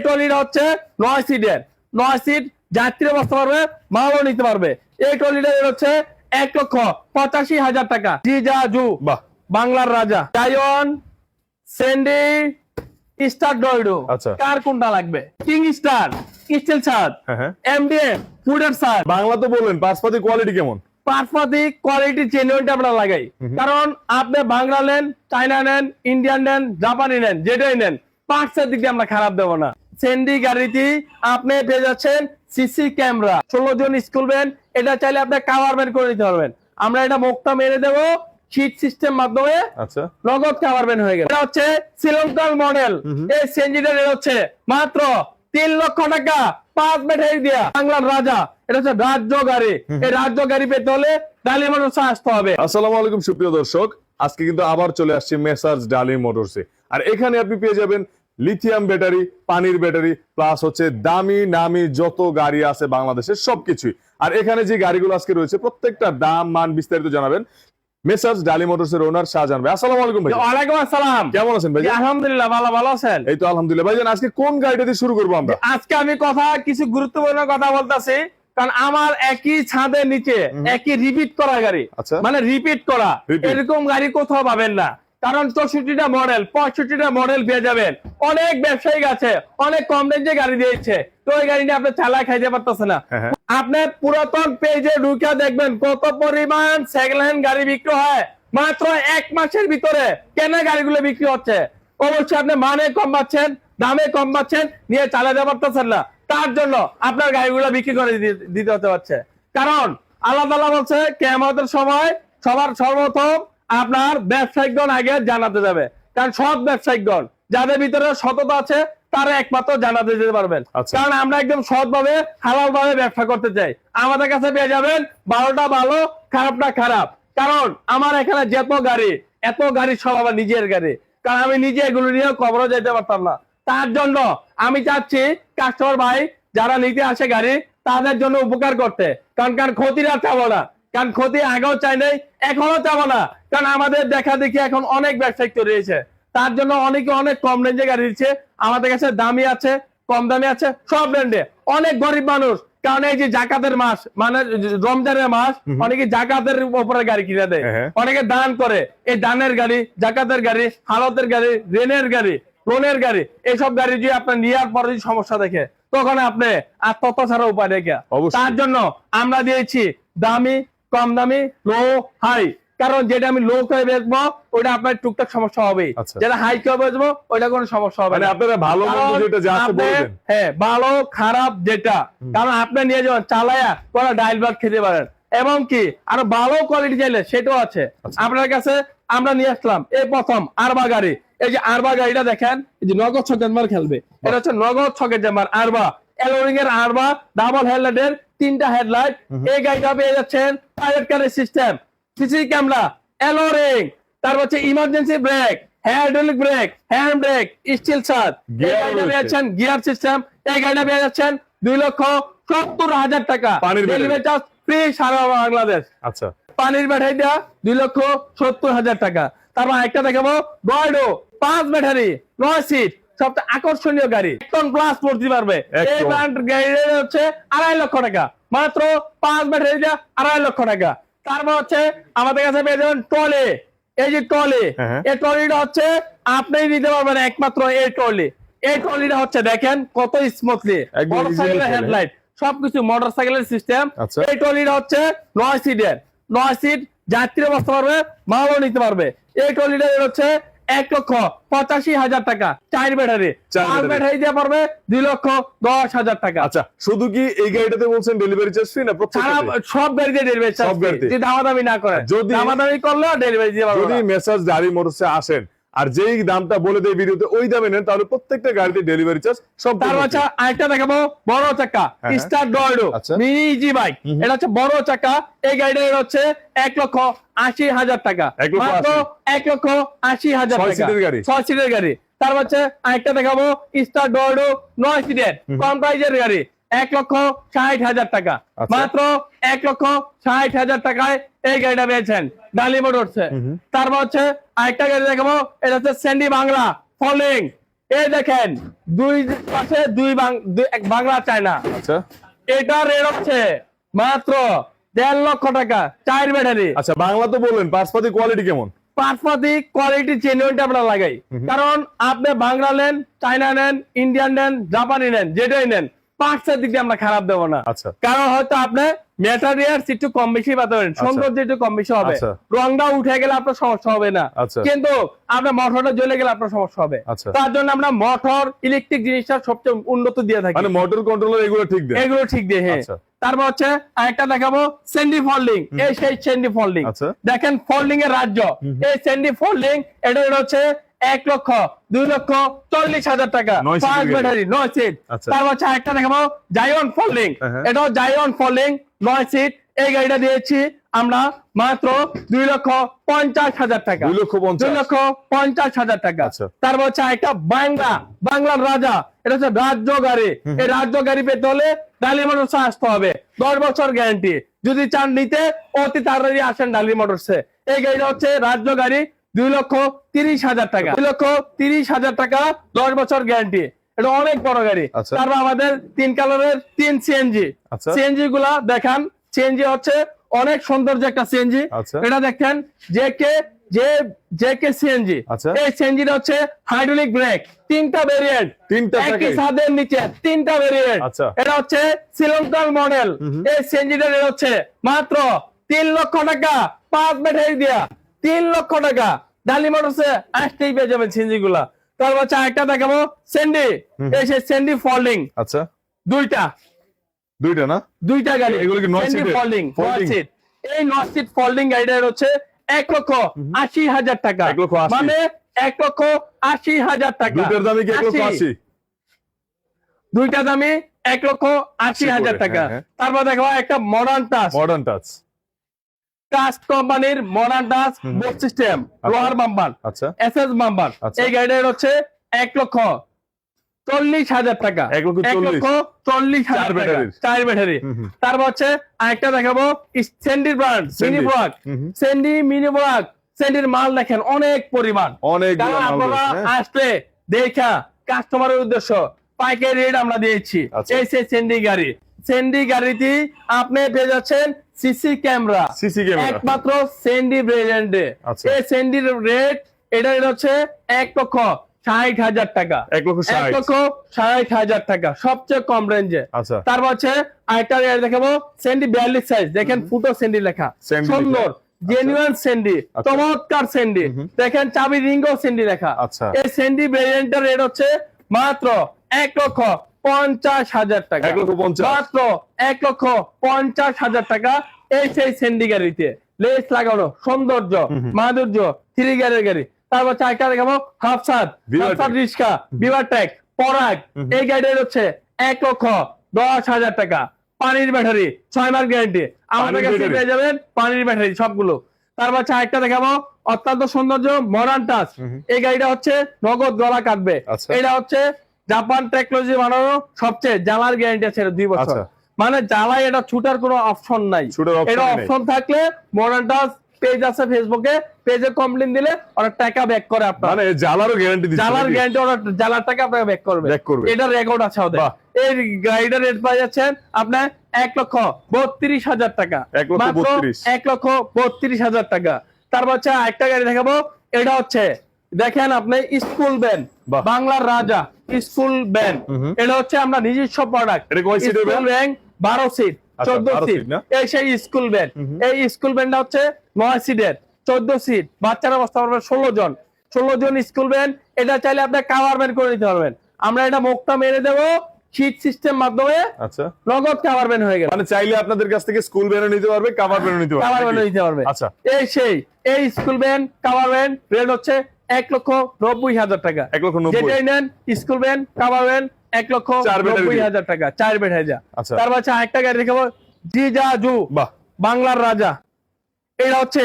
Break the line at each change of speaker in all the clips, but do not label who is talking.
ট্রলিটা হচ্ছে 9 সিটের, 9 সিট যাত্রী বসতে পারবে, মালও নিতে পারবে। এই ট্রলিটা হচ্ছে 1,85,000 টাকা। জিজাজু বাংলার রাজা, জায়ন, স্যান্ডি, স্টার ডয়ডো, কার কোনটা লাগবে? কিং স্টার, স্টিল ছাদ, এমডিএফ, ফুডের ছাদ।
বাংলা তো বললেন, পাঁচপাতি কোয়ালিটি কেমন?
পাঁচপাতি কোয়ালিটি জেনুইনটা আমরা লাগাই, কারণ আপনি বাংলা নেন, চাইনা নেন, ইন্ডিয়ান নেন, জাপানি নেন, যেটাই নেন, পার্টসের দিক দিয়ে আমরা খারাপ দেবো না। সেন্ডি গাড়িতে আপনি পেয়ে যাচ্ছেন সিসি ক্যামেরা, 16 জন স্কুল ভ্যান। এটা চাইলে আপনি কাভার ভ্যান করে নিতে পারবেন। আমরা এটা মুখটা মেরে দেবো শীট সিস্টেম মাধ্যমে, নগদ কাভার ভ্যান হয়ে গেল। এটা হচ্ছে শ্রীলঙ্কার মডেল। এই সেন্ডিটা হচ্ছে মাত্র 3 লক্ষ টাকা, 5 ব্যাটারি দিয়া, বাংলার রাজা। এটা হচ্ছে রাজ্য গাড়ি। এই রাজ্য গাড়ি পেতে হলে ডালি মোটরসে আসতে হবে।
আসসালামু আলাইকুম সুপ্রিয় দর্শক, আজকে কিন্তু আবার চলে আসছি মেসার্স ডালি মোটরসে। আর এখানে আপনি পেয়ে যাবেন লিথিয়াম ব্যাটারি, পানির ব্যাটারি, প্লাস হচ্ছে দামি নামি যত গাড়ি আছে বাংলাদেশের সবকিছুই। আর এখানে যে গাড়িগুলো আজকে রয়েছে প্রত্যেকটা দাম মান বিস্তারিত জানাবেন মেসার্স ডালি মোটরসের ওনার শাহজাহান ভাই। আসসালামু আলাইকুম ভাই।
ওয়ালাইকুম আসসালাম।
কেমন আছেন ভাই?
আলহামদুলিল্লাহ, ভালো আছেন?
এই তো আলহামদুলিল্লাহ। ভাইজান আজকে কোন গাড়িটা দিয়ে শুরু করবো আমরা?
আজকে আমি কিছু গুরুত্বপূর্ণ কথা বলতেছি, কারণ আমার একই ছাদের নিচে একই রিপিট করা গাড়ি, মানে রিপিট করা এরকম গাড়ি কোথাও পাবেন না। কারণ 64টা মডেল, 65টা মডেল পেয়ে যাবেন। অনেক ব্যবসায়িক আছে, অনেক কম রেঞ্জে গাড়ি দিয়েছে, তো ওই গাড়ি নিয়ে আপনি চালা খাইতে পারতেছে না। আপনি পুরাতন পেজে ঢুকে দেখবেন কত পরিমাণ সেকেন্ড হ্যান্ড গাড়ি বিক্রি হয়। মাত্র 1 মাসের ভিতরে কেন গাড়িগুলো বিক্রি হচ্ছে? অবশ্যই আপনি মানে কম পাচ্ছেন, দামে কম পাচ্ছেন, নিয়ে চালাতে পারতেছেন না। তার জন্য আপনার গাড়িগুলো বিক্রি করে দিতে হতে পারছে। কারণ আল্লাহ তাআলা বলছে কিয়ামতের সময় সবার সর্বপ্রথম আপনার ব্যবসায়িকগণ আগে জানাতে যাবে। কারণ সৎ ব্যবসায়িকগণ যাদের ভিতরে সততা আছে তারা একমাত্র জানাতে যেতে পারবেন। কারণ আমরা একদম সৎভাবে হালাল ভাবে ব্যবসা করতে চাই। আমাদের কাছে পেয়ে যাবেন ভালোটা ভালো, খারাপটা খারাপ। কারণ আমার এখানে এত গাড়ি সব আমার নিজের গাড়ি, কারণ আমি নিজে এগুলো নিয়ে কবরও যেতে পারতাম না। তার জন্য আমি চাচ্ছি কাস্টমার ভাই যারা নিতে আসে গাড়ি তাদের জন্য উপকার করতে। কারণ ক্ষতিটা চাবো না, কারণ ক্ষতি আগেও চাই নাই, এখনো চাবো না। কারণ আমাদের দেখা দেখি এখন অনেক ব্যবসায়িক তৈরি হয়েছে, তার জন্য অনেকে অনেক কম রেঞ্জে গাড়ি দিচ্ছে। আমাদের কাছে দামি আছে, কম দামি আছে, সব ব্র্যান্ডে। অনেক গরিব মানুষ, কারণ এই যে জাকাতের মাস, মানে রমজানের মাস, অনেকে জাকাতের উপরে গাড়ি কিনে দেয়, অনেকে দান করে। এই দানের গাড়ি, জাকাতের গাড়ি, হালতের গাড়ি, রেনের গাড়ি, লোনের গাড়ি, এইসব গাড়ি যদি আপনার নেওয়ার পরে যদি সমস্যা দেখে তখন আপনি আর তত ছাড়া উপায় রেখে। তার জন্য আমরা দিয়েছি দামি, কম দামি, লো, হাই। কারণ যেটা আমি লো করে বেচবো ওইটা আপনার টুকটাক সমস্যা হবে, যেটা হাই করে বেচবো ওইটা কোনো সমস্যা হবে না।
আপনারা ভালো
হ্যাঁ, ভালো খারাপ যেটা, কারণ আপনি নিয়ে যাবেন চালায়া কোনো ডাইল ভাত খেতে পারেন, এবং কি আরো ভালো কোয়ালিটি চাইলে সেটাও আছে আপনার কাছে। আমরা নিয়ে আসলাম এই প্রথম আরবা গাড়ি। এই যে আরবা গাড়িটা দেখেন, এই যে নগদ ছকের জাম্পার খেলবে, এটা হচ্ছে নগদ ছকের জাম্পার আরবা, এলোরিং এর আরবা, ডাবল হেডলাইটের 3টা হেডলাইট। এই গাড়িটা পেয়ে যাচ্ছেন পাইলট কারের সিস্টেম, সিসি ক্যামেরা, এলোরিং, তারপর হচ্ছে emergency brake, hydraulic brake, hand brake, steel ছাদ। এই গাড়িটা পেয়ে যাচ্ছেন গিয়ার সিস্টেম। এই গাড়িটা পেয়ে যাচ্ছেন 2,70,000 টাকা, ডেলিভারি চার্জ ফ্রি সারা বাংলাদেশ।
আচ্ছা,
পানির ব্যাটারি দেওয়া 2,70,000 টাকা। তারপর একটা দেখাবো ডয়ডো 5 ব্যাটারি, 9 সিট, সবচেয়ে আকর্ষণীয় গাড়ি, 1 টন প্লাস পড়তে পারবে। এই ব্র্যান্ড গাড়ি হচ্ছে 2.5 লক্ষ টাকা, মাত্র 5 ব্যাটারি দেওয়া 2.5 লক্ষ টাকা। তারপর হচ্ছে আমাদের কাছে পেয়ে যাবেন ট্রলি। এই যে ট্রলি, এই ট্রলিটা হচ্ছে আপনি নিতে পারবেন একমাত্র এই ট্রলি। এই ট্রলিটা হচ্ছে দেখেন কত স্মুথলি, মোটরসাইকেলের হেডলাইট, সবকিছু মোটরসাইকেলের সিস্টেম। এই ট্রলিটা হচ্ছে 9 সিটের, 9 সিট যাত্রী বসতে পারবে, মালও নিতে পারবে। এই ট্রলিটা হচ্ছে 1,85,000 টাকা, 4 ব্যাটারি, 4 ব্যাটারি দিয়ে পারবে 2,10,000 টাকা।
আচ্ছা, শুধু কি এই গাড়িটাতে বলছেন ডেলিভারি চার্জ ফ্রি না?
সব গাড়িতে ডেলিভারি চার্জ ফ্রি, যদি দামাদামি না করে। যদি দামাদামি করলে ডেলিভারি দিয়ে পারবে।
যদি মেসার্স ডালি মোটরসে আসেন আর যেই দামটা বলে দেয় ভিডিওতে ওই দামে নেন, তাহলে প্রত্যেকটা গাড়িতে ডেলিভারি চার্জ সব।
তার আচ্ছা আরেকটা দেখাবো বড় চাকা, স্টার ডয়ডো মিনি ইজি বাইক। এটা হচ্ছে বড় চাকা। এই গাড়িটা হচ্ছে 1,80,000 টাকা, মাত্র 1,80,000 টাকা, 6 সিটের গাড়ি। তার হচ্ছে আরেকটা দেখাবো স্টার ডয়ডো 9 সিটের কম প্রাইজের গাড়ি, 1,60,000 টাকা, মাত্র 1,60,000 টাকায় এই গাড়িটা পেয়েছেন ডালি মোটরসে। তারপর হচ্ছে আরেকটা গাড়ি দেখাবো, এটা হচ্ছে স্যান্ডি বাংলা ফলিং, এই দেখেন দুই পাশে এক বাংলা চায়না।
আচ্ছা
এটা রেট হচ্ছে মাত্র 1.5 লক্ষ টাকা, 4 ব্যাটারি।
আচ্ছা, বাংলা তো বললেন, পার্সপাতি কোয়ালিটি কেমন?
পার্সপাতি কোয়ালিটি জেনুইনটা আমরা লাগাই, কারণ আপনি বাংলা নেন, চায়না নেন, ইন্ডিয়ান নেন, জাপানি নেন, যেটাই নেন পার্টসের দিক দিয়ে আমরা খারাপ দেবো না।
আচ্ছা
কারণ হয়তো আপনি ম্যাটেরিয়ালস একটু কম বেশি পাতে পারেন, সৌন্দর্য একটু কম বেশি হবে,
আচ্ছা।
রংটা উঠে গেলে আপনার সমস্যা হবে না,
আচ্ছা।
কিন্তু আপনার মোটরটা জ্বলে গেলে আপনার সমস্যা হবে।
আচ্ছা।
তার জন্য আমরা মোটর ইলেকট্রিক জিনিসটা সবচেয়ে উন্নত দিয়ে থাকি,
মানে মোটর কন্ট্রোলার এগুলো ঠিক দেন?
এগুলো ঠিক দিয়ে। হ্যাঁ,
আচ্ছা।
তারপর হচ্ছে আরেকটা দেখাবো স্যান্ডি ফোল্ডিং। এই সেই স্যান্ডি ফোল্ডিং,
আচ্ছা।
দেখেন ফোল্ডিং এর রাজ্য। এই স্যান্ডি ফোল্ডিং এটা হচ্ছে 1,02,40,000 টাকা, 5 ব্যাটারি 9 সিট। তারপর হচ্ছে আরেকটা দেখাবো জায়ন ফোল্ডিং। এটাও জায়ন ফোল্ডিং 9 সিট। এই গাড়িটা দিয়েছি আমরা মাত্র 2,50,000 টাকা, 2,50,000 টাকা। তারপর হচ্ছে একটা বাংলার রাজা, এটা হচ্ছে রাজ্য গাড়ি। এই রাজ্য গাড়ি পেতে হলে ডালি মোটরসে আসতে হবে, 10 বছর গ্যারান্টি। যদি চান নিতে অতি তাড়াতাড়ি আসেন ডালি মোটরসে। এই গাড়িটা হচ্ছে রাজ্য গাড়ি, 2,30,000 টাকা, 2,30,000 টাকা, 10 বছর গ্যারান্টি। এটা অনেক বড় গাড়ি। তারপর আমাদের 3 কালারের 3 সিএনজি। সিএনজি গুলা দেখান, সিএনজি হচ্ছে অনেক সৌন্দর্য একটা সিএনজি। এটা দেখেন জেকে সিএনজি। এই সিএনজিটা হচ্ছে হাইড্রোলিক ব্রেক, 3টা ভেরিয়েন্ট, একই ছাদের নিচে 3টা ভেরিয়েন্ট। এটা হচ্ছে শ্রীলঙ্কার মডেল। এই সিএনজিটার রেট হচ্ছে মাত্র 3 লক্ষ টাকা, 5 ব্যাটারি দিয়া 3 লক্ষ টাকা। ডালি মোটরসে আসতেই পেয়ে যাবেন সিএনজি গুলা। তারপর হচ্ছে আরেকটা দেখাবো স্যান্ডি। এই সেই স্যান্ডি ফোল্ডিং। আচ্ছা, দুইটা না, দুইটা গাড়ি, এগুলো কি 9 সিট ফোল্ডিং? 9 সিট। এই 9 সিট ফোল্ডিং গাড়িটা হচ্ছে 1,80,000 টাকা, মানে 1,80,000 টাকা। দুইটার দামই কি 1,80,000? দুইটা দামই 1,80,000 টাকা। তারপর দেখো একটা মডার্ন টাচ, কাস্ট কোম্পানির মডার্ন টাচ বোর্ড সিস্টেম, লোহার বাম্পার, এসএস বাম্পার। এই গাড়িটার হচ্ছে 1,40,000 টাকা, 1,40,000 টাকা, 4 ব্যাটারি। তারপর হচ্ছে আরেকটা দেখাবো Sandy brand, mini block, Sandy mini block. স্যান্ডির মাল দেখেন অনেক পরিমাণ, কারণ আপনারা আসলে দেখা কাস্টমারের উদ্দেশ্য পাইকারি রেট আমরা দিয়েছি। এই সেই স্যান্ডি গাড়ি, স্যান্ডি গাড়িতে আপনি পেয়ে যাচ্ছেন সিসি ক্যামেরা, একমাত্র স্যান্ডি ব্র্যান্ডে। এই স্যান্ডির রেট এটা হচ্ছে 1,60,000 টাকা, 1,60,000 টাকা, সবচেয়ে কম রেঞ্জে। তারপর হচ্ছে আরেকটা রেট দেখাবো স্যান্ডি 42 সাইজ, দেখেন ফুটো স্যান্ডি লেখা, সুন্দর জেনুইন স্যান্ডি, চমৎকার স্যান্ডি। দেখেন চাবি রিংও স্যান্ডি লেখা। এই স্যান্ডি ভেরিয়েন্টের রেট হচ্ছে মাত্র 1,50,000 টাকা, মাত্র 1,50,000 টাকা। এই সেই স্যান্ডি গাড়িতে লেস লাগানো, সৌন্দর্য, মাধুর্য, 3 গিয়ারের গাড়ি। তারপর চারটা দেখাবো হাফসাদ রিক্সা, বিভারটেক, পরাগ। এই গাড়িটা হচ্ছে 1,10,000 টাকা, পানির ব্যাটারি, 6 মাস গ্যারান্টি। আমাদের কাছে পেয়ে যাবেন পানির ব্যাটারি সবগুলো। তারপর চারটা দেখাবো অত্যন্ত সৌন্দর্য মডার্ন টাচ। এই গাড়িটা হচ্ছে নগদ গলা কাটবে। এটা হচ্ছে জাপান টেকনোলজি বানানো, সবচেয়ে জ্বালার গ্যারান্টি আছে 2 বছর, মানে জ্বালায় এটা ছুটার কোনো অপশন নাই। এটা অপশন থাকলে মডার্ন টাচ পেজ আছে ফেসবুকে, পেজে কমপ্লেইন দিলে ওরা টাকা ব্যাক করে আপনার, মানে জ্বালারও গ্যারান্টি দিচ্ছে, জ্বালার গ্যারান্টি, ওরা জ্বালার টাকা আপনাকে ব্যাক করবে। এটা রেকর্ড আছে ওদের। এই গাড়িটার রেট পাই যাচ্ছেন আপনার 1,32,000 টাকা, মাত্র 1,32,000 টাকা। তারপর হচ্ছে একটা গাড়ি দেখাবো, এটা হচ্ছে দেখেন আপনি স্কুল ভ্যান, বাংলার রাজা স্কুল ভ্যান। এটা হচ্ছে আমরা নিজস্ব product. School van 12 seat, 14 seat. এই সেই স্কুল ভ্যান। এই স্কুল ভ্যানটা হচ্ছে 9 সিটের, 14 সিট, বাচ্চারা বসতে পারবে 16 জন স্কুল ভ্যান। এটা চাইলে আপনি কাভার ভ্যান করে নিতে পারবেন। আমরা এটা মুখটা মেরে দেবো শীট সিস্টেম মাধ্যমে, নগদ কাভার ভ্যান হয়ে গেল। মানে চাইলে আপনাদের কাছ থেকে স্কুল ভ্যানও নিতে পারবে, কাভার ভ্যানও নিতে পারবে। আচ্ছা, এই school van cover van rate হচ্ছে 1,90,000 টাকা, যেটাই নেন স্কুল ভ্যান কাভার ভ্যান 1,90,000 টাকা, 4 ব্যাটারি। তারপর হচ্ছে আরেকটা গাড়ি দেখাবো জিজাজু, বাংলার রাজা। এটা হচ্ছে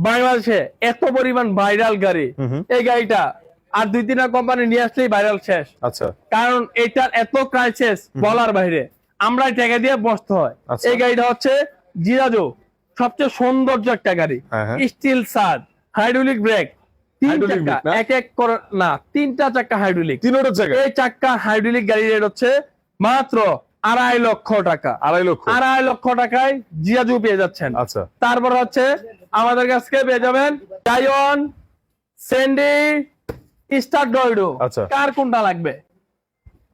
বাংলাদেশে এত পরিমাণ ভাইরাল গাড়ি। এই গাড়িটা আর 2-3টা কোম্পানি নিয়ে আসলেই ভাইরাল শেষ। কারণ এটার এত ক্রাইসিস বলার বাইরে, আমরা টাকা দিয়ে বসতে হয়। এই গাড়িটা হচ্ছে জিজাজু, সবচেয়ে সৌন্দর্য একটা গাড়ি, স্টিল সাদ, হাইড্রোলিক ব্রেক, তিন
Hydraulic
চাক্কা
brake না?
এক এক করে না, তিনটা চাক্কা হাইড্রোলিক।
তিনটার জায়গা
এই চাক্কা হাইড্রোলিক গাড়ির রেট হচ্ছে মাত্র 2.5 লক্ষ টাকা।
2.5 লক্ষ
2.5 লক্ষ টাকায় জিয়াজু পেয়ে যাচ্ছেন।
আচ্ছা
তারপর হচ্ছে আমাদের কাছে পেয়ে যাবেন জায়ন, স্যান্ডি, স্টার ডয়ডো।
আচ্ছা।
কার কোনটা লাগবে?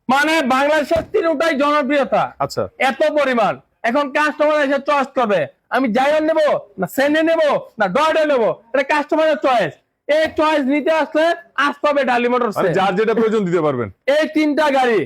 মানে বাংলাদেশের তিনটাই জনপ্রিয়তা
আচ্ছা
এত পরিমাণ। এখন কাস্টমার এসে চয়েস করবে আমি জায়ন নেব না স্যান্ডি নেব না ডয়ডো নেব, এটা কাস্টমারের চয়েস। এই চয়েস নিতে আসলে আসতে হবে ডালি মোটরস।
মানে যার যেটা প্রয়োজন দিতে পারবেন।
এই তিনটা গাড়ি,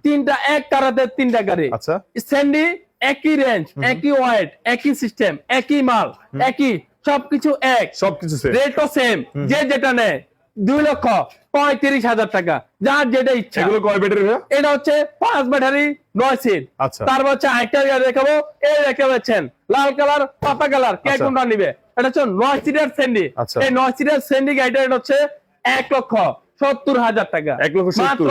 তিনটা এক কারাতে তিনটা গাড়ি।
আচ্ছা
স্যান্ডি একই রেঞ্জ, একই ওয়েট, একই সিস্টেম, একই মাল, একই সবকিছু এক,
সবকিছু সেম।
রেটও সেম। যে যেটা নেয় 2,35,000 টাকা, যার যেটা ইচ্ছা।
এগুলো কয় ব্যাটারি ভাইয়া?
এটা হচ্ছে 5 ব্যাটারি 9 সিট।
আচ্ছা
তারপর হচ্ছে আরেকটা গাড়ি দেখাবো, এই দেখতে পাচ্ছেন লাল কালার পাতা কালার, কে
আচ্ছা।
কোনটা নিবে? এটা হচ্ছে 9 সিটের স্যান্ডি।
আচ্ছা।
এই 9 সিটের স্যান্ডি গাড়িটা এটা হচ্ছে 1,70,000 টাকা।
1,70,000
মাত্র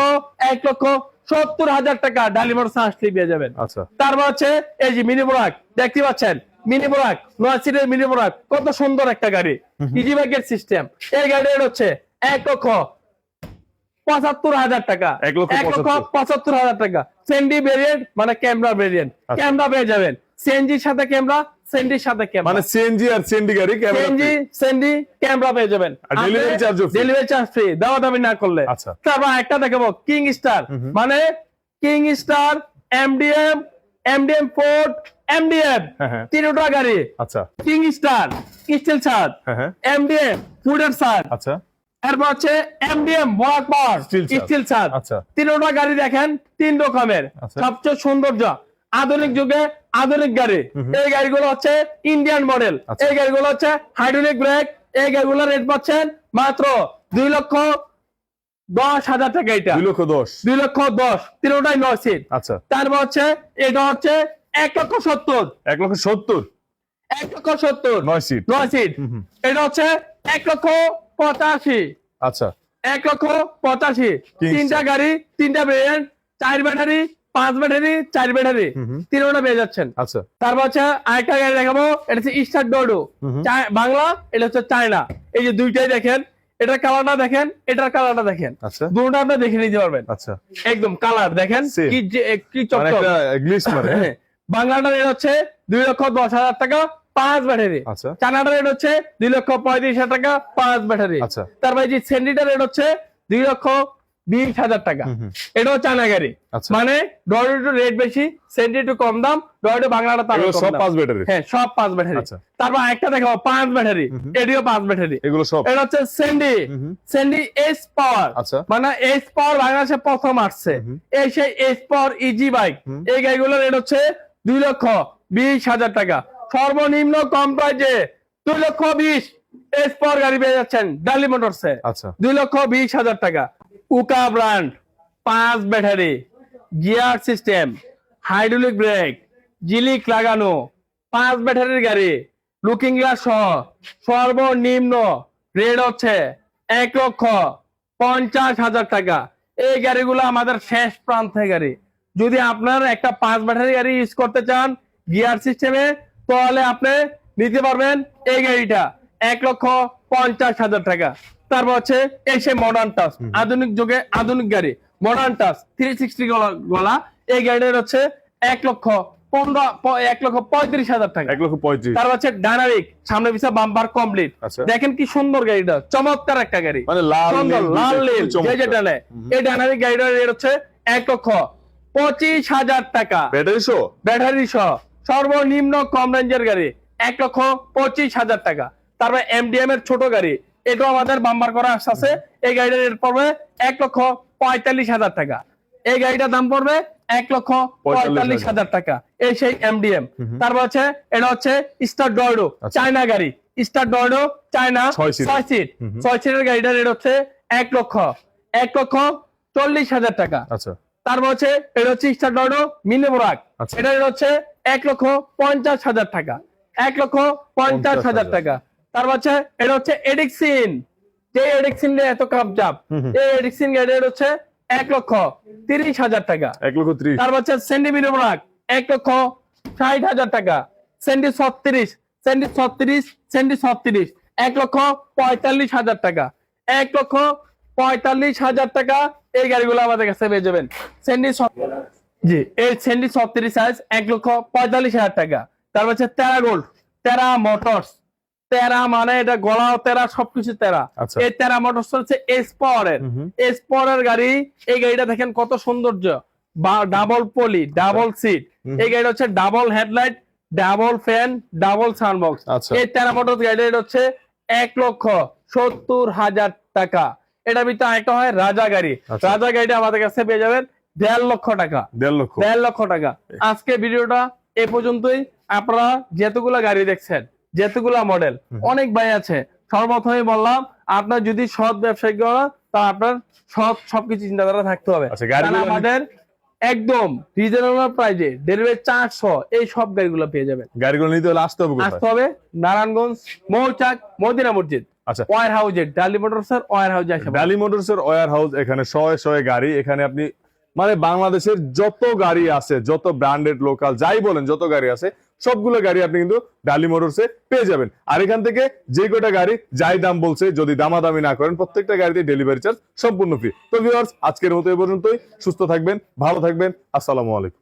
1,70,000 টাকা ডালি মোটরস আসলে পেয়ে যাবেন।
আচ্ছা
তারপর হচ্ছে এই যে মিনি বোরাক দেখতে পাচ্ছেন, মিনি বোরাক 9 সিটের মিনি বোরাক, কত সুন্দর একটা গাড়ি, ইজি বাইকের সিস্টেম। এই গাড়িটা হচ্ছে 1,75,000 টাকা।
1,75,000
টাকা সেন্ডি ভেরিয়েন্ট, মানে ক্যামেরা ভেরিয়েন্ট।
আচ্ছা।
ক্যামেরা পেয়ে যাবেন সিএনজির সাথে ক্যামেরা, সেন্ডির সাথে ক্যামেরা।
মানে সিএনজি আর সিএনডি গাড়ি ক্যামেরা
সিএনজি সেন্ডি ক্যামেরা পেয়ে যাবেন।
আর delivery charge ও free।
ডেলিভারি চার্জ ফ্রি, দাওয়া দাবি না করলে।
আচ্ছা।
তারপর একটা দেখাবো কিং স্টার, মানে king star, MDM, MDM Ford, MDM,
হ্যাঁ।
তিনটা গাড়ি।
আচ্ছা
কিং স্টার স্টিল ছাদ,
হ্যাঁ।
এমডিএম ফুডের ছাদ,
আচ্ছা
এরপর হচ্ছে এমডিএম ওয়ার্ক পাওয়ার
Steel ছাদ।
স্টিল ছাদ।
আচ্ছা।
তিনটা গাড়ি দেখেন তিন রকমের।
আচ্ছা।
সবচেয়ে সৌন্দর্য আধুনিক যুগে আধুনিক গাড়ি। এই গাড়িগুলো হচ্ছে ইন্ডিয়ান মডেল।
আচ্ছা।
এই গাড়িগুলো হচ্ছে হাইড্রোলিক ব্রেক। এই গাড়িগুলোর রেট পাচ্ছেন মাত্র 2,10,000 টাকা। এটা
2,10,000
2,10,000, তিনটাই 9 সিট।
আচ্ছা
তারপর হচ্ছে এটা হচ্ছে 1,70,000,
1,70,000
1,70,000
9 সিট
9 সিট। এটা হচ্ছে 1,85,000,
আচ্ছা
1,85,000।
King
তিনটা
Star।
গাড়ি, তিনটা ভেরিয়েন্ট, 4 ব্যাটারি, 5 ব্যাটারি, 4 ব্যাটারি, তিনটা পেয়ে যাচ্ছেন।
আচ্ছা
তারপর হচ্ছে আরেকটা গাড়ি দেখাবো, এটা হচ্ছে স্টার ডোডো বাংলা, এটা হচ্ছে চায়না। এই যে দুইটাই দেখেন, এটার কালারটা দেখেন, এটার কালারটা দেখেন,
আচ্ছা
দুটোটা আপনি দেখে নিতে পারবেন।
আচ্ছা
একদম কালার দেখেন
Same।
কি
মানে
চকচক।
একটা গ্লিস মারে
হ্যাঁ, বাংলাটার রেট হচ্ছে 2,10,000 টাকা 5 ব্যাটারি।
আচ্ছা
চায়নাটার রেট হচ্ছে 2,35,000 টাকা 5 ব্যাটারি।
আচ্ছা।
তারপরে যে সেন্ডিটার রেট হচ্ছে 2,20,000 টাকা। এটাও চায়না গাড়ি।
আচ্ছা।
মানে ডয়েডো একটু রেট বেশি, সেন্ডি একটু কম দাম, ডয়েডো বাংলাটা তার
এগুলো
কম
সব
দাম।
5 ব্যাটারি
হ্যাঁ সব 5 ব্যাটারি।
আচ্ছা।
তারপর একটা দেখাবো 5 ব্যাটারি, এটিও 5 ব্যাটারি।
এগুলো সব
এটা হচ্ছে সেন্ডি, সেন্ডি এস পাওয়ার।
আচ্ছা।
মানে এস পাওয়ার বাংলাদেশে প্রথম আসছে। এই সেই এস পাওয়ার ইজি বাইক। এই গাড়িগুলোর রেট হচ্ছে 2,20,000 টাকা। সর্বনিম্ন কম প্রাইজে 2,20,000 এস পাওয়ার গাড়ি পেয়ে যাচ্ছেন ডালি মোটরসে।
আচ্ছা
2,20,000 টাকা। উকা brand, 5 battery, gear system, hydraulic break, Jhilik লাগানো, 5 ব্যাটারির গাড়ি, লুকিং গ্লাস সহ সর্বনিম্ন রেট হচ্ছে 1,50,000 টাকা। এই গাড়িগুলো আমাদের শেষ প্রান্তের গাড়ি। যদি আপনার একটা 5 ব্যাটারি গাড়ি ইউজ করতে চান গিয়ার সিস্টেমে, তাহলে আপনি নিতে পারবেন এই গাড়িটা 1,50,000 টাকা। তারপর হচ্ছে এসে মডার্ন টাচ, আধুনিক যুগে আধুনিক গাড়ি, মডার্ন টাচ 360 গলা। এই গাড়িটার হচ্ছে 1,35,000 টাকা।
1,35,000
তারপর হচ্ছে ডাইনামিক, সামনে পিছনে বাম্পার কমপ্লিট।
আচ্ছা।
দেখেন কি সুন্দর গাড়িটা, চমৎকার একটা গাড়ি,
মানে লাল
সুন্দর
নীল
লাল
দুইটা
নীল
খুব
যে
চমৎকার।
যেটা নেয়। এই ডাইনামিক গাড়িটার রেট হচ্ছে 1,25,000 টাকা।
ব্যাটারি শো
ব্যাটারি সহ সর্বনিম্ন কম রেঞ্জের গাড়ি 1,25,000 টাকা। তারপরে এমডিএম এর ছোট গাড়ি, এটাও আমাদের বাম্পার করা আছে। এই গাড়িটার রেট পড়বে 1,45,000 টাকা। এই গাড়িটার দাম পড়বে 1,45,000 টাকা। এই সেই এমডিএম। তারপর হচ্ছে এটা হচ্ছে স্টার ডয়ডো, চায়না গাড়ি। স্টার ডয়ডো চায়না
6 সিট।
6 সিট, 6 সিটের গাড়িটার রেট হচ্ছে 1,40,000 টাকা।
আচ্ছা
তারপর হচ্ছে এটা হচ্ছে স্টার ডয়ডো মিনি বোরাক,
আচ্ছা।
এটা হচ্ছে 1,50,000 টাকা। 1,50,000 টাকা। তারপর হচ্ছে এটা হচ্ছে এডিক্সিন, যে এডিক্সিন এত কাপজাপ, এই এডিক্সিন গাড়ির হচ্ছে 1,30,000 টাকা।
1,30,000
তারপর হচ্ছে সেন্ডি মিনি বোরাক 1,60,000 টাকা। সেন্ডি 36, সেন্ডি 36, সেন্ডি 36 1,45,000 টাকা। 1,45,000 টাকা এই গাড়িগুলো আমাদের কাছে পেয়ে যাবেন। জি, এই সেন্ডি 36 সাইজ 1,45,000 টাকা। তারপর হচ্ছে তেরা গোল্ড, তেরা মোটরস, তেরা মানে এটা গলাও তেরা, সবকিছু তেরা। এই তেরা মোটরস হচ্ছে এস পাওয়ারের গাড়ি। এই গাড়িটা দেখেন কত সৌন্দর্য, বা ডাবল পলি, ডাবল সিট। এই গাড়িটা হচ্ছে double headlight, double fan, double sound box. এই তেরা মোটরস গাড়িটা হচ্ছে 1,70,000 টাকা। এটা ভিতরে একটা হয় রাজা গাড়ি। রাজা গাড়িটা আমাদের কাছে পেয়ে যাবেন 1.5 লক্ষ টাকা। 1.5 লক্ষ টাকা। আজকে ভিডিওটা এ পর্যন্তই। আপনারা যেতগুলা গাড়ি দেখছেন, যেতগুলা মডেল, অনেক ভাই আছে, সর্বপ্রথমে বললাম আপনার যদি সৎ ব্যবসায়িক করা, তা আপনার সবকিছু চিন্তাধারা থাকতে হবে। আমাদের একদম রিজনেবল প্রাইজে ডেলিভারি চার্জ সহ এই সব গাড়িগুলো পেয়ে যাবেন।
গাড়িগুলো নিতে হলে আসতে হবে
নারায়ণগঞ্জ মৌচাক মদিনা মসজিদ ওয়্যার হাউজে, ডালি মোটরসের ওয়্যার হাউজে আসবে।
ডালি মোটরসের ওয়্যার হাউস, এখানে শয়ে গাড়ি। এখানে আপনি মানে বাংলাদেশের যত গাড়ি আছে, যত ব্র্যান্ডেড লোকাল যাই বলেন, যত গাড়ি আছে সবগুলো গাড়ি আপনি কিন্তু ডালি মোটরসে পেয়ে যাবেন। আর এখান থেকে যে কয়টা গাড়ি যাই দাম বলছে, যদি দামাদামি না করেন, প্রত্যেকটা গাড়িতে ডেলিভারি চার্জ সম্পূর্ণ ফ্রি। তো ভিউয়ার্স, আজকের মতো এই পর্যন্তই। সুস্থ থাকবেন, ভালো থাকবেন। আসসালামু আলাইকুম।